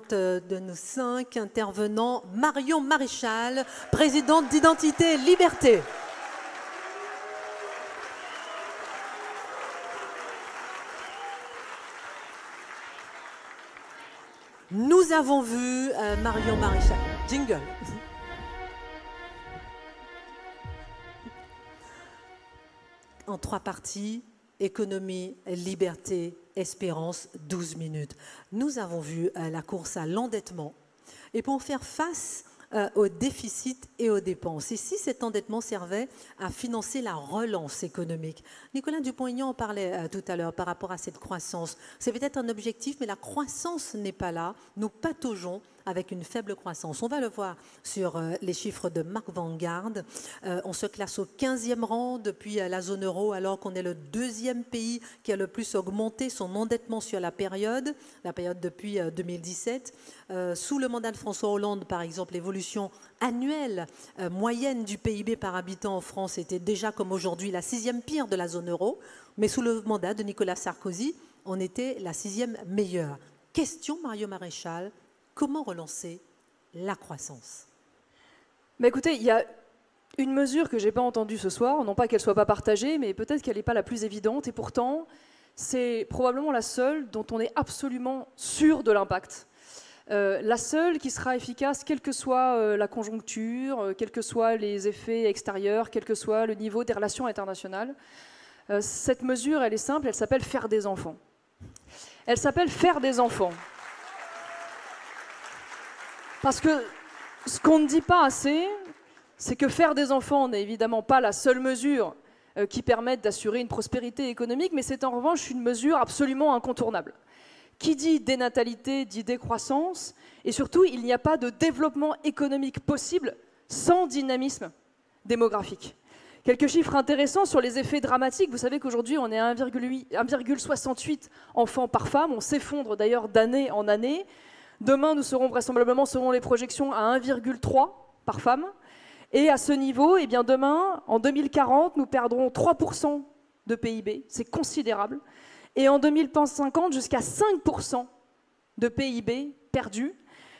De nos 5 intervenants, Marion Maréchal, présidente d'Identité et Liberté. Nous avons vu Marion Maréchal. Jingle. En 3 parties, économie, liberté, espérance, 12 minutes. Nous avons vu la course à l'endettement. Et pour faire face au déficit et aux dépenses. Et si cet endettement servait à financer la relance économique? Nicolas Dupont-Aignan en parlait tout à l'heure par rapport à cette croissance. C'est peut-être un objectif, mais la croissance n'est pas là. Nous pataugeons avec une faible croissance. On va le voir sur les chiffres de Marc Vanguard. On se classe au 15e rang depuis la zone euro, alors qu'on est le 2e pays qui a le plus augmenté son endettement sur la période depuis 2017. Sous le mandat de François Hollande, par exemple, l'évolution annuelle moyenne du PIB par habitant en France était déjà, comme aujourd'hui, la 6e pire de la zone euro. Mais sous le mandat de Nicolas Sarkozy, on était la 6e meilleure. Question, Marion Maréchal, comment relancer la croissance? Mais écoutez, il y a une mesure que je n'ai pas entendue ce soir, non pas qu'elle ne soit pas partagée, mais peut-être qu'elle n'est pas la plus évidente, et pourtant, c'est probablement la seule dont on est absolument sûr de l'impact. La seule qui sera efficace, quelle que soit la conjoncture, quels que soient les effets extérieurs, quel que soit le niveau des relations internationales. Cette mesure, elle est simple, elle s'appelle faire des enfants. Elle s'appelle faire des enfants. Parce que ce qu'on ne dit pas assez, c'est que faire des enfants n'est évidemment pas la seule mesure qui permette d'assurer une prospérité économique, mais c'est en revanche une mesure absolument incontournable. Qui dit dénatalité dit décroissance, et surtout, il n'y a pas de développement économique possible sans dynamisme démographique. Quelques chiffres intéressants sur les effets dramatiques. Vous savez qu'aujourd'hui, on est à 1,68 enfants par femme. On s'effondre d'ailleurs d'année en année. Demain, nous serons vraisemblablement, selon les projections, à 1,3 par femme. Et à ce niveau, eh bien demain, en 2040, nous perdrons 3% de PIB. C'est considérable. Et en 2050, jusqu'à 5% de PIB perdu.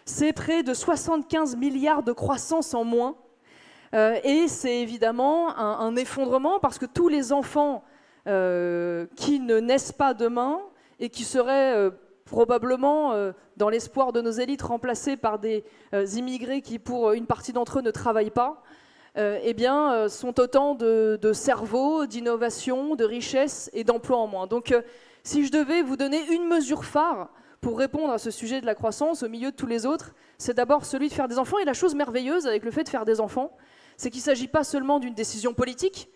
C'est près de 75 milliards de croissance en moins. Et c'est évidemment un effondrement parce que tous les enfants qui ne naissent pas demain et qui seraient probablement, dans l'espoir de nos élites, remplacés par des immigrés qui, pour une partie d'entre eux, ne travaillent pas, eh bien, sont autant de cerveaux, d'innovation, de richesse et d'emplois en moins. Donc, si je devais vous donner une mesure phare pour répondre à ce sujet de la croissance, au milieu de tous les autres, c'est d'abord celui de faire des enfants. Et la chose merveilleuse avec le fait de faire des enfants, c'est qu'il ne s'agit pas seulement d'une décision politique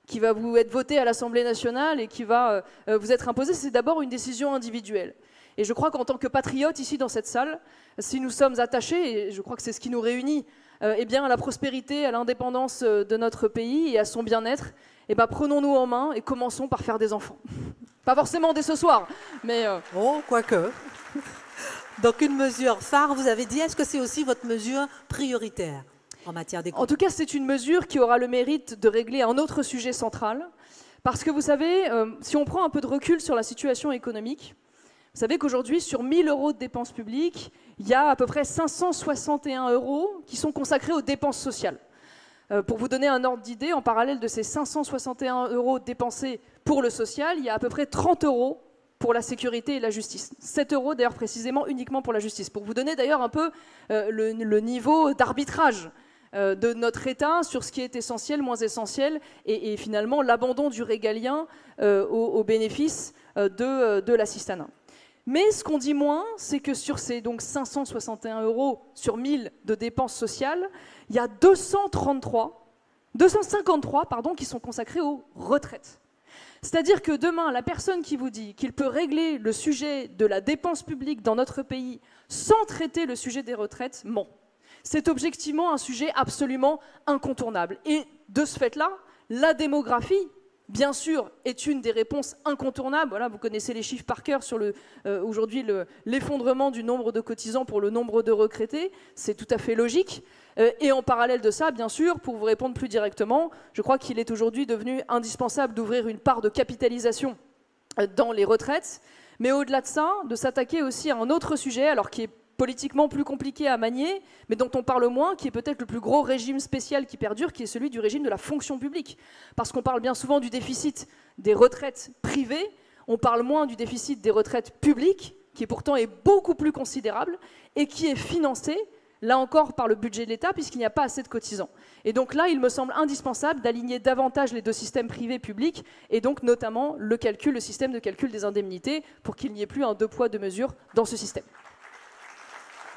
qui va vous être votée à l'Assemblée nationale et qui va vous être imposée, c'est d'abord une décision individuelle. Et je crois qu'en tant que patriotes ici dans cette salle, si nous sommes attachés, et je crois que c'est ce qui nous réunit, eh bien, à la prospérité, à l'indépendance de notre pays et à son bien-être, eh ben, prenons-nous en main et commençons par faire des enfants. Pas forcément dès ce soir, mais... Oh, quoique. Donc une mesure phare, vous avez dit, est-ce que c'est aussi votre mesure prioritaire en matière d'économie? En tout cas, c'est une mesure qui aura le mérite de régler un autre sujet central. Parce que vous savez, si on prend un peu de recul sur la situation économique, vous savez qu'aujourd'hui, sur 1 000 € de dépenses publiques, il y a à peu près 561 € qui sont consacrés aux dépenses sociales. Pour vous donner un ordre d'idée, en parallèle de ces 561 € dépensés pour le social, il y a à peu près 30 € pour la sécurité et la justice. 7 € d'ailleurs précisément uniquement pour la justice. Pour vous donner d'ailleurs un peu le niveau d'arbitrage de notre État sur ce qui est essentiel, moins essentiel, et finalement l'abandon du régalien au bénéfice de l'assistanat. Mais ce qu'on dit moins, c'est que sur ces donc 561 € sur 1000 de dépenses sociales, il y a 253 qui sont consacrés aux retraites. C'est-à-dire que demain, la personne qui vous dit qu'il peut régler le sujet de la dépense publique dans notre pays sans traiter le sujet des retraites, ment. C'est objectivement un sujet absolument incontournable. Et de ce fait-là, la démographie, bien sûr, est une des réponses incontournables. Voilà, vous connaissez les chiffres par cœur sur aujourd'hui l'effondrement du nombre de cotisants pour le nombre de retraités. C'est tout à fait logique. Et en parallèle de ça, bien sûr, pour vous répondre plus directement, je crois qu'il est aujourd'hui devenu indispensable d'ouvrir une part de capitalisation dans les retraites. Mais au-delà de ça, de s'attaquer aussi à un autre sujet, alors qui est politiquement plus compliqué à manier, mais dont on parle moins, qui est peut-être le plus gros régime spécial qui perdure, qui est celui du régime de la fonction publique. Parce qu'on parle bien souvent du déficit des retraites privées, on parle moins du déficit des retraites publiques, qui pourtant est beaucoup plus considérable, et qui est financé, là encore, par le budget de l'État, puisqu'il n'y a pas assez de cotisants. Et donc là, il me semble indispensable d'aligner davantage les deux systèmes privés-publics, et donc notamment le système de calcul des indemnités, pour qu'il n'y ait plus un deux poids, deux mesures dans ce système.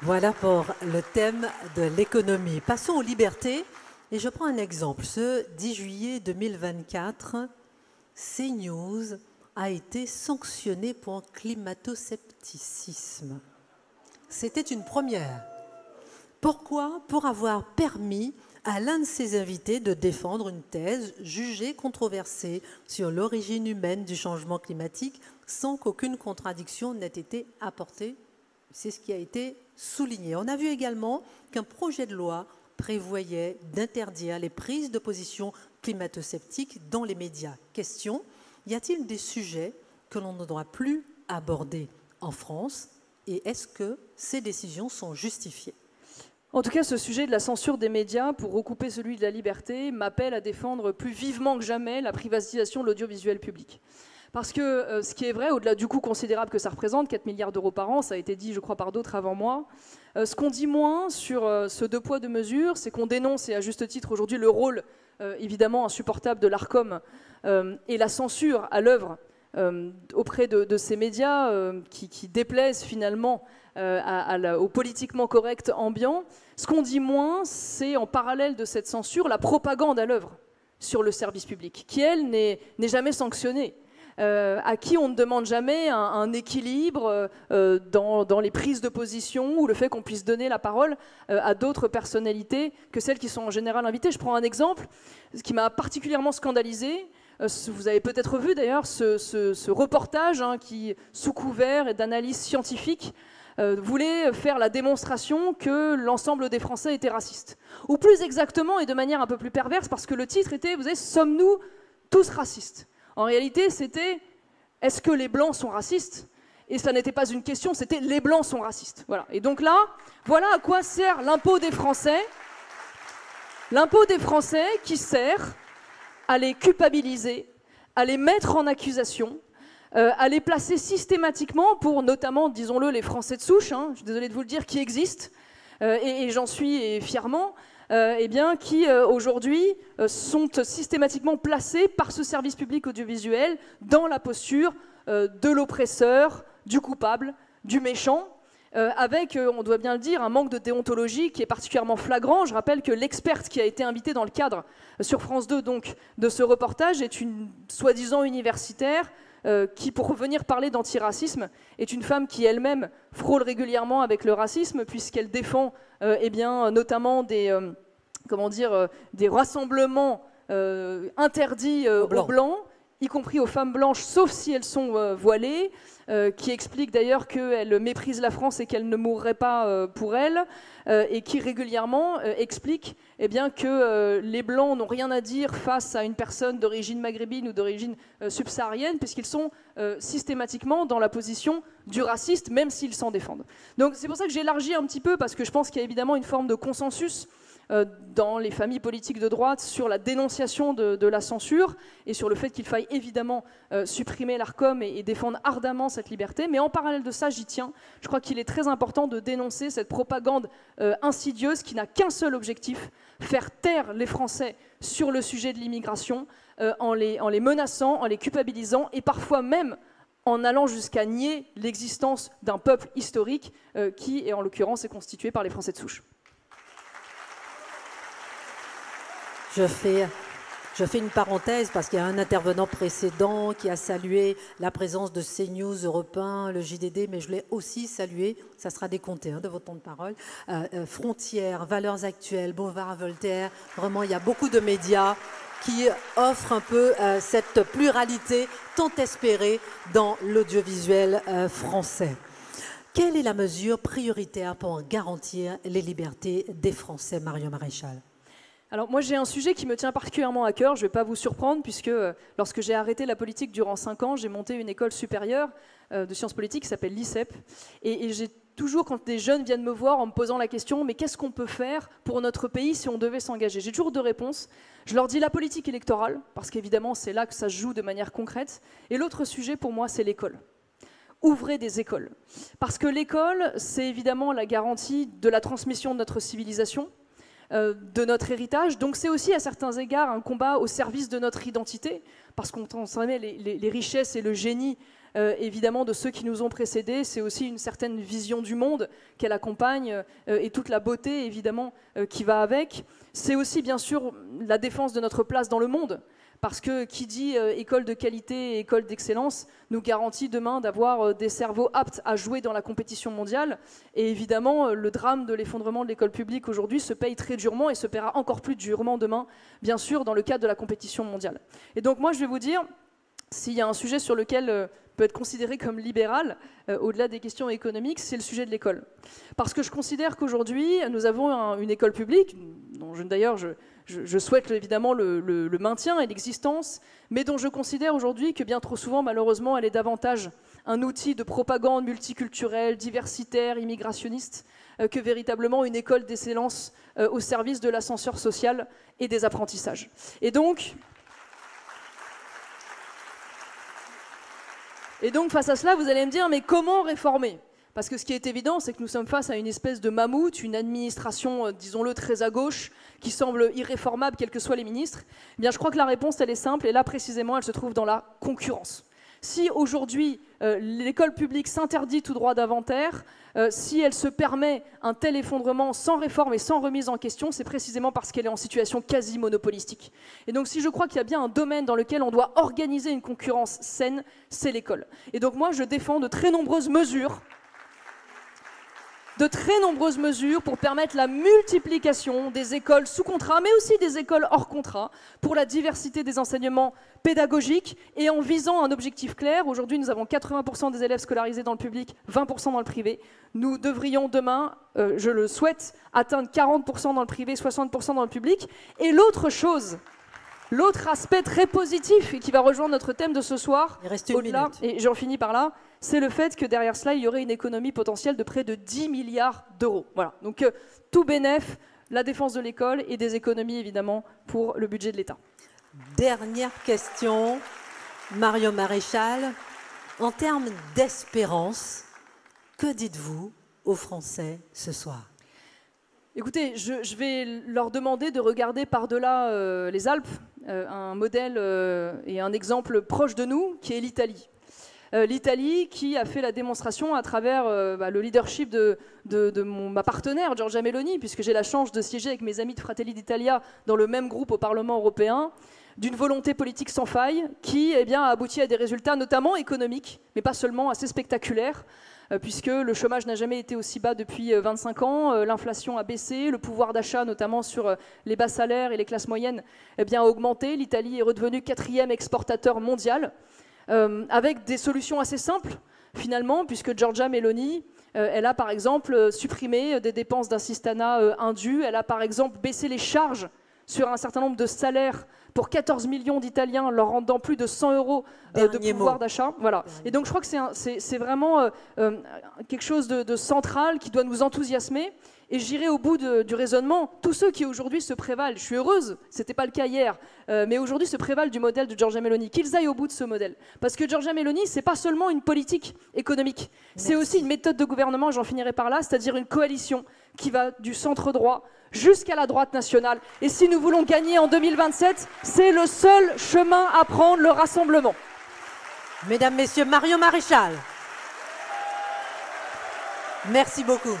Voilà pour le thème de l'économie. Passons aux libertés, et je prends un exemple. Ce 10 juillet 2024, CNews a été sanctionné pour climato-scepticisme. C'était une première. Pourquoi? Pour avoir permis à l'un de ses invités de défendre une thèse jugée controversée sur l'origine humaine du changement climatique sans qu'aucune contradiction n'ait été apportée. C'est ce qui a été souligné. On a vu également qu'un projet de loi prévoyait d'interdire les prises de position climato-sceptiques dans les médias. Question, y a-t-il des sujets que l'on ne doit plus aborder en France et est-ce que ces décisions sont justifiées? En tout cas, ce sujet de la censure des médias, pour recouper celui de la liberté, m'appelle à défendre plus vivement que jamais la privatisation de l'audiovisuel public. Parce que ce qui est vrai, au-delà du coût considérable que ça représente, 4 milliards d'euros par an, ça a été dit, je crois, par d'autres avant moi, ce qu'on dit moins sur ce deux poids, deux mesures, c'est qu'on dénonce, et à juste titre aujourd'hui, le rôle évidemment insupportable de l'Arcom et la censure à l'œuvre auprès de ces médias qui déplaisent finalement au politiquement correct ambiant. Ce qu'on dit moins, c'est en parallèle de cette censure, la propagande à l'œuvre sur le service public, qui, elle, n'est jamais sanctionnée. À qui on ne demande jamais un équilibre dans les prises de position ou le fait qu'on puisse donner la parole à d'autres personnalités que celles qui sont en général invitées. Je prends un exemple, ce qui m'a particulièrement scandalisé. Vous avez peut-être vu d'ailleurs ce reportage qui, sous couvert d'analyse scientifique, voulait faire la démonstration que l'ensemble des Français étaient racistes. Ou plus exactement, et de manière un peu plus perverse, parce que le titre était, vous savez, « Sommes-nous tous racistes ?» En réalité, c'était « Est-ce que les Blancs sont racistes ?» Et ça n'était pas une question, c'était « Les Blancs sont racistes ». Voilà. Et donc là, voilà à quoi sert l'impôt des Français. L'impôt des Français qui sert à les culpabiliser, à les mettre en accusation, à les placer systématiquement pour, notamment, disons-le, les Français de souche, je suis désolée de vous le dire, qui existent, et j'en suis fièrement, eh bien, qui aujourd'hui sont systématiquement placés par ce service public audiovisuel dans la posture de l'oppresseur, du coupable, du méchant, avec, on doit bien le dire, un manque de déontologie qui est particulièrement flagrant. Je rappelle que l'experte qui a été invitée dans le cadre sur France 2 donc, de ce reportage est une soi-disant universitaire qui, pour venir parler d'antiracisme, est une femme qui elle-même frôle régulièrement avec le racisme puisqu'elle défend eh bien, notamment des rassemblements interdits aux Blancs, y compris aux femmes blanches, sauf si elles sont voilées, qui explique d'ailleurs qu'elle méprise la France et qu'elle ne mourrait pas pour elle, et qui régulièrement explique eh bien, que les Blancs n'ont rien à dire face à une personne d'origine maghrébine ou d'origine subsaharienne, puisqu'ils sont systématiquement dans la position du raciste, même s'ils s'en défendent. Donc c'est pour ça que j'élargis un petit peu, parce que je pense qu'il y a évidemment une forme de consensus dans les familles politiques de droite sur la dénonciation de la censure et sur le fait qu'il faille évidemment supprimer l'Arcom et défendre ardemment cette liberté. Mais en parallèle de ça, j'y tiens. Je crois qu'il est très important de dénoncer cette propagande insidieuse qui n'a qu'un seul objectif, faire taire les Français sur le sujet de l'immigration en les menaçant, en les culpabilisant et parfois même en allant jusqu'à nier l'existence d'un peuple historique qui, en l'occurrence, est constitué par les Français de souche. Je fais une parenthèse parce qu'il y a un intervenant précédent qui a salué la présence de CNews, Europe 1, le JDD, mais je l'ai aussi salué, ça sera décompté de votre temps de parole, Frontières, Valeurs Actuelles, Boulevard Voltaire, vraiment il y a beaucoup de médias qui offrent un peu cette pluralité tant espérée dans l'audiovisuel français. Quelle est la mesure prioritaire pour garantir les libertés des Français, Marion Maréchal ? Alors moi j'ai un sujet qui me tient particulièrement à cœur, je ne vais pas vous surprendre puisque lorsque j'ai arrêté la politique durant 5 ans, j'ai monté une école supérieure de sciences politiques qui s'appelle l'ICEP et j'ai toujours quand des jeunes viennent me voir en me posant la question, mais qu'est-ce qu'on peut faire pour notre pays si on devait s'engager? J'ai toujours deux réponses. Je leur dis la politique électorale, parce qu'évidemment c'est là que ça se joue de manière concrète. Et l'autre sujet pour moi, c'est l'école. Ouvrez des écoles. Parce que l'école, c'est évidemment la garantie de la transmission de notre civilisation, de notre héritage. Donc c'est aussi à certains égards un combat au service de notre identité, parce qu'on sait les richesses et le génie évidemment de ceux qui nous ont précédés, c'est aussi une certaine vision du monde qu'elle accompagne et toute la beauté évidemment qui va avec. C'est aussi bien sûr la défense de notre place dans le monde, parce que qui dit école de qualité et école d'excellence nous garantit demain d'avoir des cerveaux aptes à jouer dans la compétition mondiale. Et évidemment, le drame de l'effondrement de l'école publique aujourd'hui se paye très durement et se paiera encore plus durement demain, bien sûr, dans le cadre de la compétition mondiale. Et donc moi, je vais vous dire, s'il y a un sujet sur lequel peut être considéré comme libéral, au-delà des questions économiques, c'est le sujet de l'école. Parce que je considère qu'aujourd'hui, nous avons une école publique, dont d'ailleurs je souhaite évidemment le maintien et l'existence, mais dont je considère aujourd'hui que bien trop souvent, malheureusement, elle est davantage un outil de propagande multiculturelle, diversitaire, immigrationniste, que véritablement une école d'excellence au service de l'ascenseur social et des apprentissages. Et donc, face à cela, vous allez me dire, mais comment réformer? Parce que ce qui est évident, c'est que nous sommes face à une espèce de mammouth, une administration, disons-le, très à gauche, qui semble irréformable, quels que soient les ministres. Eh bien, je crois que la réponse, elle est simple, et là, précisément, elle se trouve dans la concurrence. Si aujourd'hui, l'école publique s'interdit tout droit d'inventaire, si elle se permet un tel effondrement sans réforme et sans remise en question, c'est précisément parce qu'elle est en situation quasi monopolistique. Et donc si je crois qu'il y a bien un domaine dans lequel on doit organiser une concurrence saine, c'est l'école. Et donc moi je défends de très nombreuses mesures pour permettre la multiplication des écoles sous contrat, mais aussi des écoles hors contrat, pour la diversité des enseignements pédagogiques et en visant un objectif clair. Aujourd'hui, nous avons 80% des élèves scolarisés dans le public, 20% dans le privé. Nous devrions demain, je le souhaite, atteindre 40% dans le privé, 60% dans le public. Et l'autre chose, l'autre aspect très positif et qui va rejoindre notre thème de ce soir, au-delà, et j'en finis par là, c'est le fait que derrière cela, il y aurait une économie potentielle de près de 10 milliards d'euros. Voilà. Donc tout bénef, la défense de l'école et des économies évidemment pour le budget de l'État. Dernière question, Marion Maréchal. En termes d'espérance, que dites-vous aux Français ce soir? Écoutez, je vais leur demander de regarder par-delà les Alpes un modèle et un exemple proche de nous, qui est l'Italie. L'Italie qui a fait la démonstration à travers le leadership de ma partenaire, Giorgia Meloni, puisque j'ai la chance de siéger avec mes amis de Fratelli d'Italia dans le même groupe au Parlement européen, d'une volonté politique sans faille qui a abouti à des résultats notamment économiques, mais pas seulement, assez spectaculaires, puisque le chômage n'a jamais été aussi bas depuis 25 ans, l'inflation a baissé, le pouvoir d'achat, notamment sur les bas salaires et les classes moyennes, a augmenté. L'Italie est redevenue 4e exportateur mondial, avec des solutions assez simples, finalement, puisque Giorgia Meloni, elle a par exemple supprimé des dépenses d'assistanat indues, elle a par exemple baissé les charges sur un certain nombre de salaires pour 14 millions d'Italiens, leur rendant plus de 100 € de pouvoir d'achat. Voilà. Et donc je crois que c'est vraiment quelque chose de central qui doit nous enthousiasmer. Et j'irai au bout du raisonnement. Tous ceux qui aujourd'hui se prévalent, je suis heureuse, ce n'était pas le cas hier, mais aujourd'hui se prévalent du modèle de Giorgia Meloni, qu'ils aillent au bout de ce modèle. Parce que Giorgia Meloni, ce n'est pas seulement une politique économique, c'est aussi une méthode de gouvernement, j'en finirai par là, c'est-à-dire une coalition qui va du centre droit jusqu'à la droite nationale. Et si nous voulons gagner en 2027, c'est le seul chemin à prendre, le rassemblement. Mesdames, Messieurs, Marion Maréchal. Merci beaucoup.